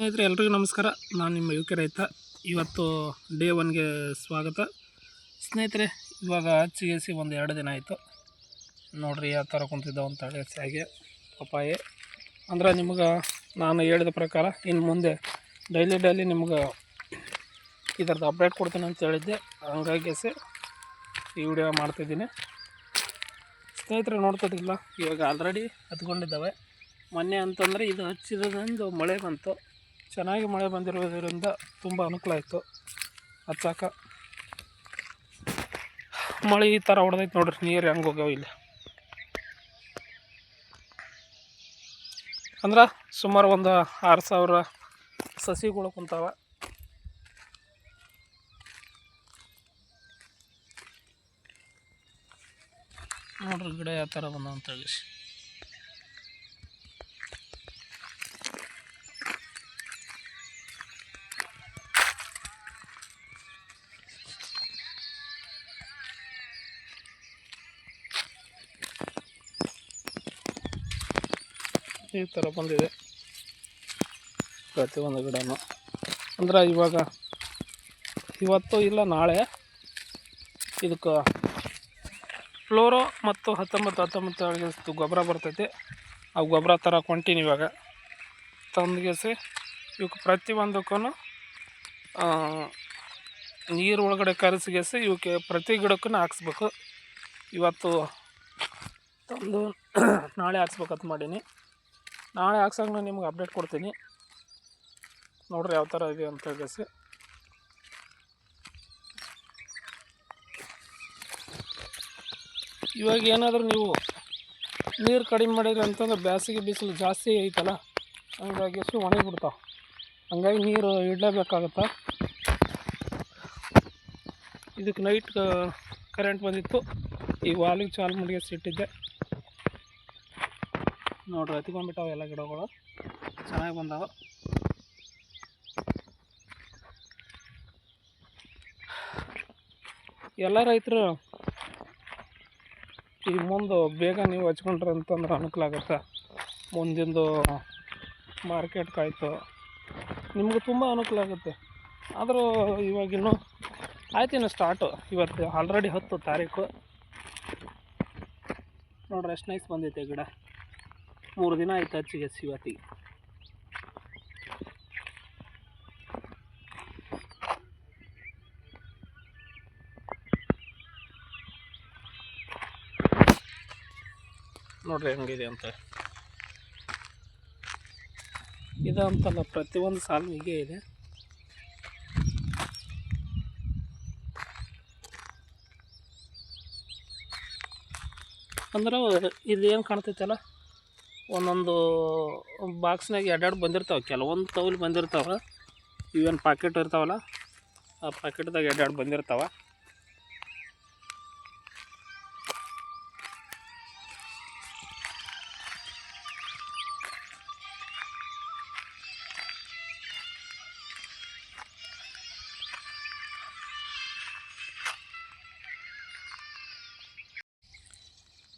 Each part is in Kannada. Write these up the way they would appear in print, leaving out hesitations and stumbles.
ಸ್ನೇಹಿತರೆ ಎಲ್ರಿಗೂ ನಮಸ್ಕಾರ. ನಾನು ನಿಮ್ಮ ಯುಕೆ ರೈತ. ಇವತ್ತು ಡೇ 1ಗೆ ಸ್ವಾಗತ. ಸ್ನೇಹಿತರೆ, ಇವಾಗ ಹಚ್ಚಿಗೆಸಿ ಒಂದು 2 ದಿನ ಆಯಿತು. ನೋಡಿರಿ ಯಾವ ಥರ ಕುಂತಿದ್ದಾವೆ ಅಂತ ಹಾಗೆ ಪಪ್ಪಾಯಿ. ಅಂದ್ರೆ ನಿಮ್ಗೆ ನಾನು ಹೇಳಿದ ಪ್ರಕಾರ ಇನ್ನು ಮುಂದೆ ಡೈಲಿ ನಿಮ್ಗೆ ಇದರದ್ದು ಅಪ್ಡೇಟ್ ಕೊಡ್ತೀನಿ ಅಂತ ಹೇಳಿದ್ದೆ. ಹಂಗಾಗಿ ಈ ವಿಡಿಯೋ ಮಾಡ್ತಿದ್ದೀನಿ. ಸ್ನೇಹಿತರೆ ನೋಡ್ತಿದ್ದಿಲ್ಲ, ಇವಾಗ ಆಲ್ರೆಡಿ ಹತ್ಕೊಂಡಿದ್ದಾವೆ. ಮೊನ್ನೆ ಅಂತಂದರೆ ಇದು ಹಚ್ಚಿರೋದ್ರಿಂದ ಮಳೆ ಬಂತು. ಚೆನ್ನಾಗಿ ಮಳೆ ಬಂದಿರೋದರಿಂದ ತುಂಬ ಅನುಕೂಲ ಆಯಿತು ಹಚ್ಚಾಕ. ಮಳೆ ಈ ಥರ ಹೊಡೆದೈತೆ ನೋಡ್ರಿ, ನೀರು ಹೆಂಗೆ ಹೋಗ್ಯಾವ ಇಲ್ಲಿ. ಅಂದ್ರೆ ಸುಮಾರು ಒಂದು 6,000 ಸಸಿಗಳು ಕುಂತಾವ. ನೋಡ್ರಿ ಗಿಡ ಯಾವ ಥರ ಬಂದ ಅಂತ ಹೇಳಿ. ಈ ಥರ ಬಂದಿದೆ ಪ್ರತಿಯೊಂದು ಗಿಡನೂ. ಅಂದ್ರೆ ಇವತ್ತು ಇಲ್ಲ ನಾಳೆ ಇದಕ್ಕೆ ಫ್ಲೋರೋ ಮತ್ತು 19 ಗೊಬ್ಬರ ಬರ್ತೈತಿ. ಆ ಗೊಬ್ಬರ ಥರ ಕೊಂಟೀನಿ ಇವಾಗ ತಂದ್ಗೆಸಿ ಇವಕ್ಕೆ ಪ್ರತಿಯೊಂದಕ್ಕೂ ನೀರು ಒಳಗಡೆ ಕರೆಸಿಗೆಸಿ ಇವಕ್ಕೆ ಪ್ರತಿ ಗಿಡಕ್ಕೂ ಹಾಕ್ಸ್ಬೇಕು. ಇವತ್ತು ತಂದು ನಾಳೆ ಹಾಕ್ಸ್ಬೇಕಂತ ಮಾಡೀನಿ. ನಾಳೆ ಹಾಕ್ಸಂಗೆ ನಾನು ನಿಮ್ಗೆ ಅಪ್ಡೇಟ್ ಕೊಡ್ತೀನಿ. ನೋಡ್ರಿ ಯಾವ ಥರ ಇದೆ ಅಂತ ಹೇಳಿ. ಇವಾಗ ಏನಾದರೂ ನೀವು ನೀರು ಕಡಿಮೆ ಮಾಡಿದ್ರಿ ಅಂತಂದ್ರೆ ಬೇಸಿಗೆ ಬಿಸಿಲು ಜಾಸ್ತಿ ಐತಲ್ಲ, ಹಂಗಾಗಿ ಒಣಗಿಬಿಡ್ತಾವೆ. ಹಂಗಾಗಿ ನೀರು ಇಡಲೇಬೇಕಾಗತ್ತೆ. ಇದಕ್ಕೆ ನೈಟ್ ಕರೆಂಟ್ ಬಂದಿತ್ತು. ಈಗ ವಾಲಿಗೆ ಚಾಲು ಮಾಡಿ ಇಟ್ಟಿದ್ದೆ. ನೋಡ್ರಿ ಹತ್ಕೊಂಡ್ಬಿಟ್ಟಾವೆ ಎಲ್ಲ ಗಿಡಗಳು, ಚೆನ್ನಾಗಿ ಬಂದಾವ. ಎಲ್ಲ ರೈತರು ಈ ಮುಂದೆ ಬೇಗ ನೀವು ಹಚ್ಕೊಂಡ್ರಿ ಅಂತಂದ್ರೆ ಅನುಕೂಲ ಆಗುತ್ತೆ. ಮುಂದಿಂದು ಮಾರ್ಕೆಟ್ಗಾಯ್ತು ನಿಮ್ಗೆ ತುಂಬ ಅನುಕೂಲ ಆಗುತ್ತೆ. ಆದರೂ ಇವಾಗಿನ್ನೂ ಆಯ್ತಿನ್ನು ಸ್ಟಾರ್ಟು. ಇವತ್ತು ಆಲ್ರೆಡಿ 10 ತಾರೀಕು. ನೋಡ್ರಿ ಎಷ್ಟು ನೈಸ್ ಬಂದೈತೆ ಗಿಡ. 3 ದಿನ ಆಯ್ತು ಹಚ್ಚಿಗೆ ಇವತ್ತಿಗೆ. ನೋಡ್ರಿ ಹೆಂಗಿದೆ ಅಂತ. ಇದು ಅಂತಲ್ಲ, ಪ್ರತಿಯೊಂದು ಸಾಲು ಹೀಗೆ ಇದೆ. ಅಂದ್ರೆ ಇದೇನು ಕಾಣ್ತೈತಲ್ಲ, ಒಂದೊಂದು ಬಾಕ್ಸ್ನಾಗ 2 ಬಂದಿರ್ತಾವೆ. ಕೆಲವೊಂದು ತೌಲಿ ಬಂದಿರ್ತಾವೆ. ಇವೇನು ಪಾಕೆಟ್ ಇರ್ತಾವಲ್ಲ, ಆ ಪಾಕೆಟ್ದಾಗ 2 ಬಂದಿರ್ತಾವೆ.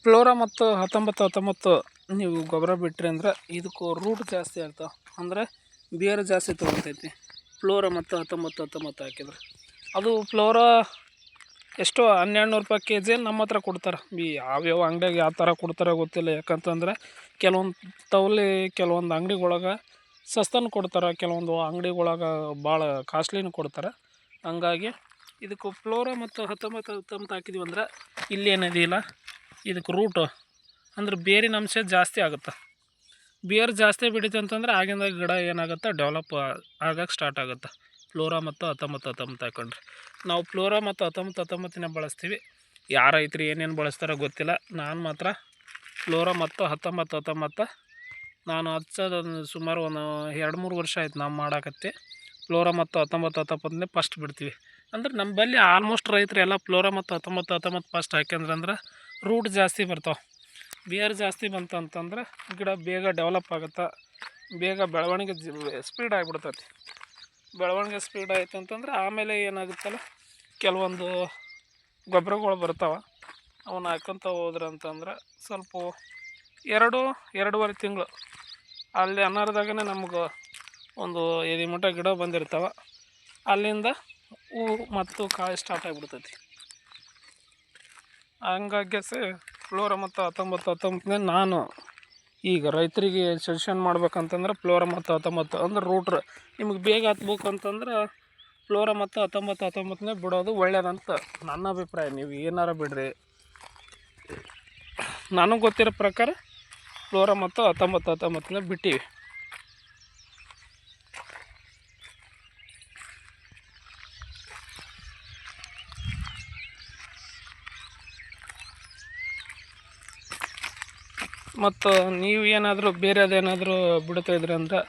ಫ್ಲೋರಾ ಮತ್ತು 19 ನೀವು ಗೊಬ್ಬರ ಬಿಟ್ರಿ ಅಂದ್ರೆ ಇದಕ್ಕೂ ರೂಟ್ ಜಾಸ್ತಿ ಆಗ್ತಾವೆ. ಅಂದರೆ ಬೇರು ಜಾಸ್ತಿ ತೊಗೊತೈತಿ. ಫ್ಲೋರಾ ಮತ್ತು 19 ಹಾಕಿದ್ರೆ ಅದು ಫ್ಲೋರಾ ಎಷ್ಟೋ 1,200 ರೂಪಾಯಿ kg ನಮ್ಮ ಹತ್ರ ಕೊಡ್ತಾರೆ. ಯಾವ್ಯಾವ ಅಂಗಡಿಯಾಗ ಯಾವ ಥರ ಕೊಡ್ತಾರೆ ಗೊತ್ತಿಲ್ಲ. ಯಾಕಂತಂದ್ರೆ ಕೆಲವೊಂದು ತವಲಿ ಕೆಲವೊಂದು ಅಂಗಡಿಗೊಳಗೆ ಸಸ್ತನೂ ಕೊಡ್ತಾರೆ, ಕೆಲವೊಂದು ಅಂಗಡಿಗೊಳಗೆ ಭಾಳ ಕಾಸ್ಟ್ಲಿನೂ ಕೊಡ್ತಾರೆ. ಹಂಗಾಗಿ ಇದಕ್ಕೆ ಫ್ಲೋರಾ ಮತ್ತು 19 ಹಾಕಿದ್ವಿ ಅಂದ್ರೆ ಇಲ್ಲೇನಿದೆಯಿಲ್ಲ, ಇದಕ್ಕೆ ರೂಟು ಅಂದ್ರೆ ಬೇರಿನ ಅಂಶ ಜಾಸ್ತಿ ಆಗುತ್ತೆ. ಬೇರು ಜಾಸ್ತಿ ಬಿಡಿತು ಅಂತಂದ್ರೆ ಆಗಿಂದ ಗಿಡ ಏನಾಗುತ್ತೆ, ಡೆವಲಪ್ ಆಗಕ್ಕೆ ಸ್ಟಾರ್ಟ್ ಆಗುತ್ತೆ. ಫ್ಲೋರಾ ಮತ್ತು 19 ಹಾಕೊಂಡ್ರೆ ನಾವು ಫ್ಲೋರಾ ಮತ್ತು 19 ಬಳಸ್ತೀವಿ. ಯಾರು ರೈತರು ಏನೇನು ಬಳಸ್ತಾರೋ ಗೊತ್ತಿಲ್ಲ. ನಾನು ಮಾತ್ರ ಫ್ಲೋರಾ ಮತ್ತು 19 ನಾನು ಹಚ್ಚೋದು ಸುಮಾರು ಒಂದು 2-3 ವರ್ಷ ಆಯ್ತು ನಾವು ಮಾಡಾಕತ್ತಿ. ಫ್ಲೋರಾ ಮತ್ತು 19 ಫಸ್ಟ್ ಬಿಡ್ತೀವಿ. ಅಂದ್ರೆ ನಮ್ಮ ಬಳಿ ಆಲ್ಮೋಸ್ಟ್ ರೈತರು ಎಲ್ಲ ಫ್ಲೋರಾ ಮತ್ತು 19 ಫಸ್ಟ್ ಹಾಕ್ಯಂದ್ರೆ ರೂಟ್ ಜಾಸ್ತಿ ಬರ್ತಾವೆ. ಬೇರು ಜಾಸ್ತಿ ಬಂತಂತಂದ್ರೆ ಗಿಡ ಬೇಗ ಡೆವಲಪ್ ಆಗುತ್ತೆ, ಬೇಗ ಬೆಳವಣಿಗೆ ಸ್ಪೀಡ್ ಆಗಿಬಿಡ್ತೈತಿ. ಬೆಳವಣಿಗೆ ಸ್ಪೀಡ್ ಆಯ್ತು ಅಂತಂದ್ರೆ ಆಮೇಲೆ ಏನಾಗುತ್ತಲ್ಲ, ಕೆಲವೊಂದು ಗೊಬ್ಬರಗಳು ಬರ್ತಾವೆ. ಅವನ್ನ ಹಾಕ್ಕೊಂತ ಹೋದ್ರಂತಂದ್ರೆ ಸ್ವಲ್ಪ 2-2.5 ತಿಂಗಳು ಅಲ್ಲಿ ಅನ್ನೋರ್ದಾಗೇ ನಮ್ಗೆ ಒಂದು ಎದೆ ಮಟ್ಟ ಗಿಡ ಬಂದಿರ್ತಾವೆ. ಅಲ್ಲಿಂದ ಹೂವು ಮತ್ತು ಕಾಯಿ ಸ್ಟಾರ್ಟ್ ಆಗಿಬಿಡ್ತೈತಿ. ಹಂಗಾಗಿ ಫ್ಲೋರಾ ಮತ್ತು 19-19 ನಾನು ಈಗ ರೈತರಿಗೆ ಸಜೆಷನ್ ಮಾಡ್ಬೇಕಂತಂದ್ರೆ ಫ್ಲೋರಾ ಮತ್ತು 19 ಅಂದ್ರೆ ರೂಟ್ರ್ ನಿಮಗೆ ಬೇಗ ಹತ್ಬೇಕು ಅಂತಂದ್ರೆ ಫ್ಲೋರಾ ಮತ್ತು 19-19 ಬಿಡೋದು ಒಳ್ಳೆಯದಂತ ನನ್ನ ಅಭಿಪ್ರಾಯ. ನೀವು ಏನಾರ ಬಿಡ್ರಿ, ನನಗೆ ಗೊತ್ತಿರೋ ಪ್ರಕಾರ ಫ್ಲೋರಾ ಮತ್ತು 19-19 ಬಿಟ್ಟಿವಿ. ಮತ್ತು ನೀವು ಏನಾದರೂ ಬೇರೆದೇನಾದರೂ ಬಿಡ್ತಾ ಇದ್ರಿ ಅಂದ್ರೆ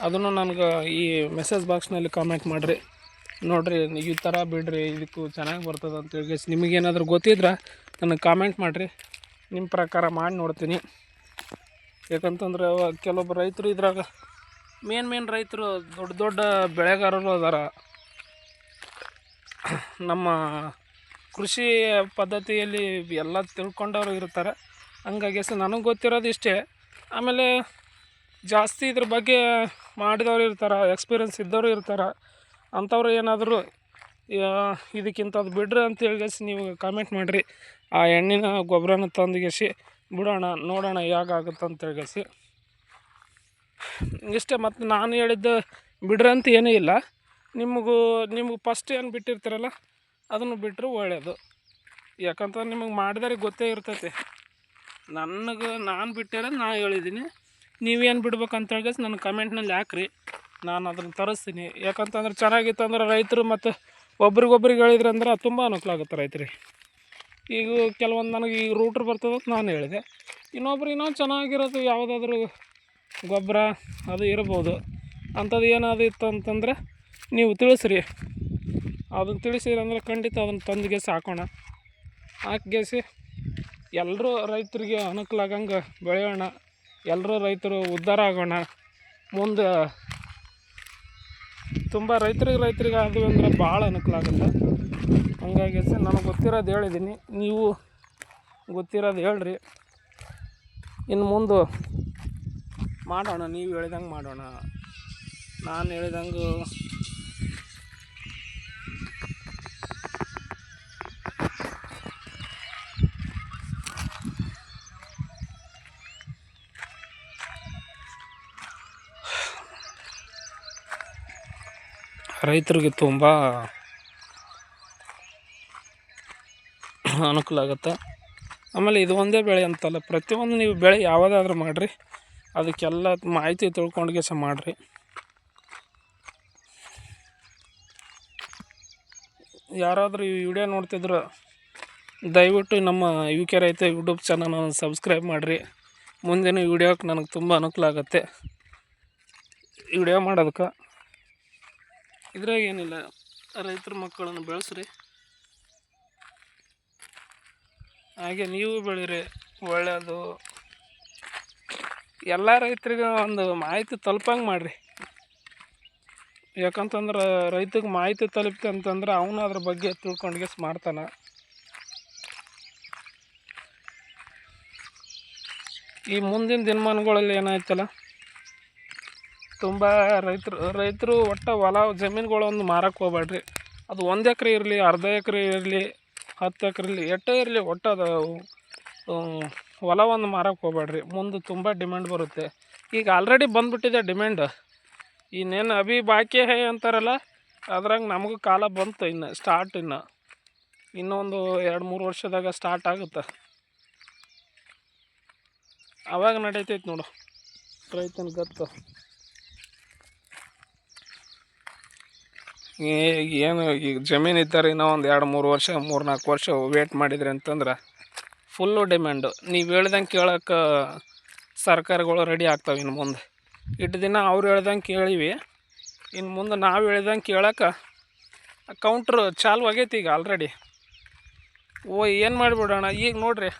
ಅದನ್ನು ನನಗೆ ಈ ಮೆಸೇಜ್ ಬಾಕ್ಸ್ನಲ್ಲಿ ಕಾಮೆಂಟ್ ಮಾಡಿರಿ. ನೋಡಿರಿ ಈ ಥರ ಬಿಡ್ರಿ, ಇದಕ್ಕೂ ಚೆನ್ನಾಗಿ ಬರ್ತದೆ ಅಂತೇಳಿ ನಿಮಗೇನಾದರೂ ಗೊತ್ತಿದ್ರೆ ನನಗೆ ಕಾಮೆಂಟ್ ಮಾಡಿರಿ. ನಿಮ್ಮ ಪ್ರಕಾರ ಮಾಡಿ ನೋಡ್ತೀನಿ. ಯಾಕಂತಂದ್ರೆ ಕೆಲವೊಬ್ಬರು ರೈತರು ಇದ್ರಾಗ ಮೇನ್ ರೈತರು ದೊಡ್ಡ ದೊಡ್ಡ ಬೆಳೆಗಾರರು ಅದಾರ. ನಮ್ಮ ಕೃಷಿ ಪದ್ಧತಿಯಲ್ಲಿ ಎಲ್ಲ ತಿಳ್ಕೊಂಡವರು ಇರ್ತಾರೆ. ಹಂಗಾಗಿ ನನಗೆ ಗೊತ್ತಿರೋದು ಇಷ್ಟೇ. ಆಮೇಲೆ ಜಾಸ್ತಿ ಇದ್ರ ಬಗ್ಗೆ ಮಾಡಿದವರು ಇರ್ತಾರೆ, ಎಕ್ಸ್ಪೀರಿಯನ್ಸ್ ಇದ್ದವರು ಇರ್ತಾರೆ. ಅಂಥವ್ರು ಏನಾದರೂ ಇದಕ್ಕಿಂತದ್ದು ಬಿಡ್ರಿ ಅಂತೇಳಿ ನೀವು ಕಾಮೆಂಟ್ ಮಾಡಿರಿ. ಆ ಎಣ್ಣಿನ ಗೊಬ್ಬರನ ತಂದುಗೆಸಿ ಬಿಡೋಣ, ನೋಡೋಣ ಹೇಗಾಗುತ್ತೆ ಅಂತೇಳಿ ಇಷ್ಟೇ. ಮತ್ತು ನಾನು ಹೇಳಿದ್ದು ಬಿಡ್ರಿ ಅಂತ ಏನೂ ಇಲ್ಲ. ನಿಮಗೂ ಫಸ್ಟ್ ಏನು ಬಿಟ್ಟಿರ್ತಾರಲ್ಲ ಅದನ್ನು ಬಿಟ್ಟರು ಒಳ್ಳೆಯದು. ಯಾಕಂತಂದ್ರೆ ನಿಮಗೆ ಮಾಡಿದವ್ರಿಗೆ ಗೊತ್ತೇ ಇರ್ತೈತಿ. ನಾನು ಬಿಟ್ಟಿರೋದು ನಾನು ಹೇಳಿದ್ದೀನಿ. ನೀವೇನು ಬಿಡ್ಬೇಕಂತೇಳಿ ನನಗೆ ಕಮೆಂಟ್ನಲ್ಲಿ ಹಾಕ್ರಿ, ನಾನು ಅದನ್ನು ತರಿಸ್ತೀನಿ. ಯಾಕಂತಂದ್ರೆ ಚೆನ್ನಾಗಿತ್ತು ಅಂದ್ರೆ ರೈತರು ಮತ್ತು ಒಬ್ರಿಗೊಬ್ರಿಗೆ ಹೇಳಿದ್ರಂದ್ರೆ ತುಂಬ ಅನುಕೂಲ ಆಗುತ್ತೆ ರೈತರಿಗೆ. ಈಗ ಕೆಲವೊಂದು ನನಗೆ ಈಗ ರೂಟ್ರ್ ಬರ್ತದಂತ ನಾನು ಹೇಳಿದೆ. ಇನ್ನೊಬ್ರು ಚೆನ್ನಾಗಿರೋದು ಯಾವುದಾದ್ರೂ ಗೊಬ್ಬರ ಅದು ಇರ್ಬೋದು. ಅಂಥದ್ದು ಏನಾದ್ರು ಇತ್ತು ಅಂತಂದ್ರೆ ನೀವು ತಿಳಿಸ್ರಿ. ಅದನ್ನು ತಿಳಿಸಿರಂದ್ರೆ ಖಂಡಿತ ಅದನ್ನು ತಂದುಗೆಸಿ ಹಾಕೋಣ. ಹಾಕಿಗೆಸಿ ಎಲ್ಲರೂ ರೈತರಿಗೆ ಅನುಕೂಲ ಆಗಂಗೆ ಬೆಳೆಯೋಣ. ಎಲ್ಲರೂ ರೈತರು ಉದ್ಧಾರ ಆಗೋಣ. ಮುಂದೆ ತುಂಬ ರೈತರಿಗೆ ಆದ್ವಿ ಅಂದ್ರೆ ಭಾಳ ಅನುಕೂಲ ಆಗುತ್ತೆ. ಹಂಗಾಗಿ ನನಗೆ ಗೊತ್ತಿರೋದು ಹೇಳಿದ್ದೀನಿ, ನೀವು ಗೊತ್ತಿರೋದು ಹೇಳ್ರಿ. ಇನ್ನು ಮುಂದೆ ಮಾಡೋಣ, ನೀವು ಹೇಳಿದಂಗೆ ಮಾಡೋಣ. ನಾನು ಹೇಳಿದಂಗೆ ರೈತರಿಗೆ ತುಂಬ ಅನುಕೂಲ ಆಗುತ್ತೆ. ಆಮೇಲೆ ಇದು ಒಂದೇ ಬೆಳೆ ಅಂತಲ್ಲ, ಪ್ರತಿಯೊಂದು ನೀವು ಬೆಳೆ ಯಾವುದಾದ್ರೂ ಮಾಡಿರಿ, ಅದಕ್ಕೆಲ್ಲ ಮಾಹಿತಿ ತಿಳ್ಕೊಂಡ್ಗೆ ಮಾಡಿರಿ. ಯಾರಾದರೂ ಈ ವಿಡಿಯೋ ನೋಡ್ತಿದ್ರು ದಯವಿಟ್ಟು ನಮ್ಮ UK ರೈತ ಯೂಟ್ಯೂಬ್ ಚಾನಲನ್ನು ಸಬ್ಸ್ಕ್ರೈಬ್ ಮಾಡಿರಿ. ಮುಂದಿನ ವಿಡಿಯೋಕ್ಕೆ ನನಗೆ ತುಂಬ ಅನುಕೂಲ ಆಗುತ್ತೆ ವಿಡಿಯೋ ಮಾಡೋದಕ್ಕೆ. ಇದ್ರಾಗ ಏನಿಲ್ಲ, ರೈತರ ಮಕ್ಕಳನ್ನು ಬೆಳೆಸ್ರಿ, ಹಾಗೆ ನೀವು ಬೆಳೀರಿ, ಒಳ್ಳೆಯದು. ಎಲ್ಲ ರೈತರಿಗೆ ಒಂದು ಮಾಹಿತಿ ತಲುಪಂಗೆ ಮಾಡಿರಿ. ಯಾಕಂತಂದ್ರೆ ರೈತಗೆ ಮಾಹಿತಿ ತಲುಪ್ತಿ ಅಂತಂದ್ರೆ ಅವನು ಅದ್ರ ಬಗ್ಗೆ ತಿಳ್ಕೊಂಡ್ಗೆ ಮಾಡ್ತಾನೆ. ಈ ಮುಂದಿನ ದಿನಮಾನಗಳಲ್ಲಿ ಏನಾಯ್ತಲ್ಲ, ತುಂಬ ರೈತರು ಒಟ್ಟು ಹೊಲ ಜಮೀನುಗಳೊಂದು ಮಾರಕ್ಕೆ ಹೋಗ್ಬೇಡ್ರಿ. ಅದು 1 ಎಕರೆ ಇರಲಿ, ಅರ್ಧ ಎಕರೆ ಇರಲಿ, 10 ಎಕರೆ ಇರಲಿ, ಎಷ್ಟೇ ಇರಲಿ, ಒಟ್ಟು ಅದು ಹೊಲವನ್ನು ಮಾರಕ್ಕೆ ಹೋಗ್ಬೇಡ್ರಿ. ಮುಂದೆ ತುಂಬ ಡಿಮ್ಯಾಂಡ್ ಬರುತ್ತೆ. ಈಗ ಆಲ್ರೆಡಿ ಬಂದುಬಿಟ್ಟಿದೆ ಡಿಮ್ಯಾಂಡ್. ಇನ್ನೇನು ಅಭಿ ಬಾಕಿ ಹೇ ಅಂತಾರಲ್ಲ, ಅದ್ರಾಗ ನಮಗೂ ಕಾಲ ಬಂತು. ಇನ್ನೊಂದು 2-3 ವರ್ಷದಾಗ ಸ್ಟಾರ್ಟ್ ಆಗುತ್ತೆ. ಆವಾಗ ನಡೀತೈತೆ ನೋಡು ರೈತನ ಗತ್ತು. ಏನು ಈಗ ಜಮೀನು ಇದ್ದಾರೆ ಇನ್ನೂ ಒಂದು 2-3 ವರ್ಷ 3-4 ವರ್ಷ ವೇಟ್ ಮಾಡಿದ್ರಿ ಅಂತಂದ್ರೆ ಫುಲ್ಲು ಡಿಮ್ಯಾಂಡು. ನೀವು ಹೇಳ್ದಂಗೆ ಕೇಳೋಕೆ ಸರ್ಕಾರಗಳು ರೆಡಿ ಆಗ್ತಾವೆ. ಇನ್ನು ಮುಂದೆ ಇಟ್ಟು ದಿನ ಅವ್ರು ಹೇಳ್ದಂಗೆ ಕೇಳೀವಿ, ಇನ್ನು ಮುಂದೆ ನಾವು ಹೇಳ್ದಂಗೆ ಕೇಳೋಕೆ ಕೌಂಟ್ರು ಚಾಲು ಆಗೈತಿ ಈಗ ಆಲ್ರೆಡಿ. ಏನು ಮಾಡಿಬಿಡೋಣ ಈಗ ನೋಡಿರಿ,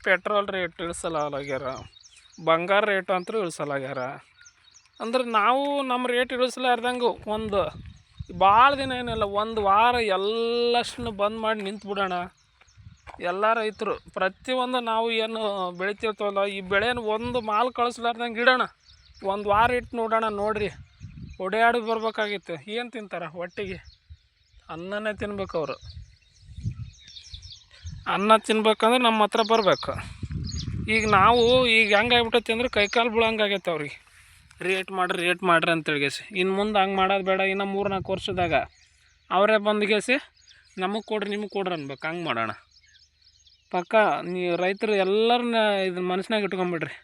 ಪೆಟ್ರೋಲ್ ರೇಟ್ ಇಳಿಸಲಾಗ್ಯಾರ, ಬಂಗಾರ ರೇಟು ಅಂತೂ ಇಳಿಸಲಾಗ್ಯಾರ. ಅಂದ್ರೆ ನಾವು ನಮ್ಮ ರೇಟ್ ಇಳಿಸಲಾರ್ದಂಗೆ ಒಂದು ಭಾಳ ದಿನ ಏನಿಲ್ಲ, 1 ವಾರ ಎಲ್ಲಷ್ಟನ್ನು ಬಂದ್ ಮಾಡಿ ನಿಂತ್ಬಿಡೋಣ. ಎಲ್ಲ ರೈತರು ಪ್ರತಿಯೊಂದು ನಾವು ಏನು ಬೆಳಿತಿರ್ತೀವಲ್ಲ, ಈ ಬೆಳೆನ ಒಂದು ಮಾಲ್ ಕಳಿಸ್ಲಾರ್ದಂಗೆ ಇಡೋಣ. 1 ವಾರ ಇಟ್ಟು ನೋಡೋಣ. ನೋಡಿರಿ ಓಡಾಡಿ ಬರ್ಬೇಕಾಗಿತ್ತು. ಏನು ತಿಂತಾರೆ ಹೊಟ್ಟೆಗೆ? ಅನ್ನನೇ ತಿನ್ಬೇಕು ಅವರು. ಅನ್ನ ತಿನ್ಬೇಕಂದ್ರೆ ನಮ್ಮ ಹತ್ರ ಬರಬೇಕು. ಈಗ ನಾವು ಈಗ ಹೆಂಗಾಗ್ಬಿಟ್ಟೈತಿ ಅಂದ್ರೆ ಕೈಕಾಲು ಬೀಳಂಗಾಗೈತೆ ಅವ್ರಿಗೆ. ರೇಟ್ ಮಾಡಿರಿ ಅಂತೇಳಿಗೆಸಿ. ಇನ್ನು ಮುಂದೆ ಹಂಗೆ ಮಾಡೋದು ಬೇಡ. ಇನ್ನು 3-4 ವರ್ಷದಾಗ ಅವರೇ ಬಂದ್ಗೆಸಿ ನಮಗೆ ಕೊಡ್ರಿ ನಿಮಗೆ ಕೊಡ್ರಿ ಅನ್ಬೇಕು. ಹಂಗೆ ಮಾಡೋಣ ಪಕ್ಕ. ನೀವು ರೈತರು ಎಲ್ಲರನ್ನ ಇದನ್ನ ಮನಸ್ಸಿನಾಗ ಇಟ್ಕೊಂಬಿಡ್ರಿ.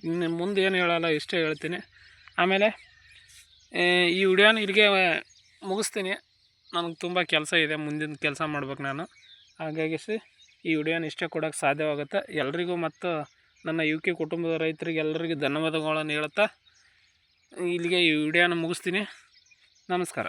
ಇನ್ನು ಮುಂದೆ ಏನು ಹೇಳಲ್ಲ, ಇಷ್ಟೇ ಹೇಳ್ತೀನಿ. ಆಮೇಲೆ ಈ ವಿಡಿಯೋನ ಇಲ್ಲಿಗೆ ಮುಗಿಸ್ತೀನಿ. ನನಗೆ ತುಂಬ ಕೆಲಸ ಇದೆ, ಮುಂದಿನ ಕೆಲಸ ಮಾಡ್ಬೇಕು ನಾನು. ಹಾಗಾಗಿ ಈ ವಿಡಿಯೋನ ಇಷ್ಟೇ ಕೊಡೋಕ್ಕೆ ಸಾಧ್ಯವಾಗುತ್ತೆ. ಎಲ್ರಿಗೂ ಮತ್ತು ನನ್ನ UK ಕುಟುಂಬದ ರೈತರಿಗೆ ಎಲ್ಲರಿಗೂ ಧನ್ಯವಾದಗಳನ್ನು ಹೇಳ್ತಾ ಇಲ್ಲಿಗೆ ಈ ವಿಡಿಯೋನ ಮುಗಿಸ್ತೀನಿ. ನಮಸ್ಕಾರ.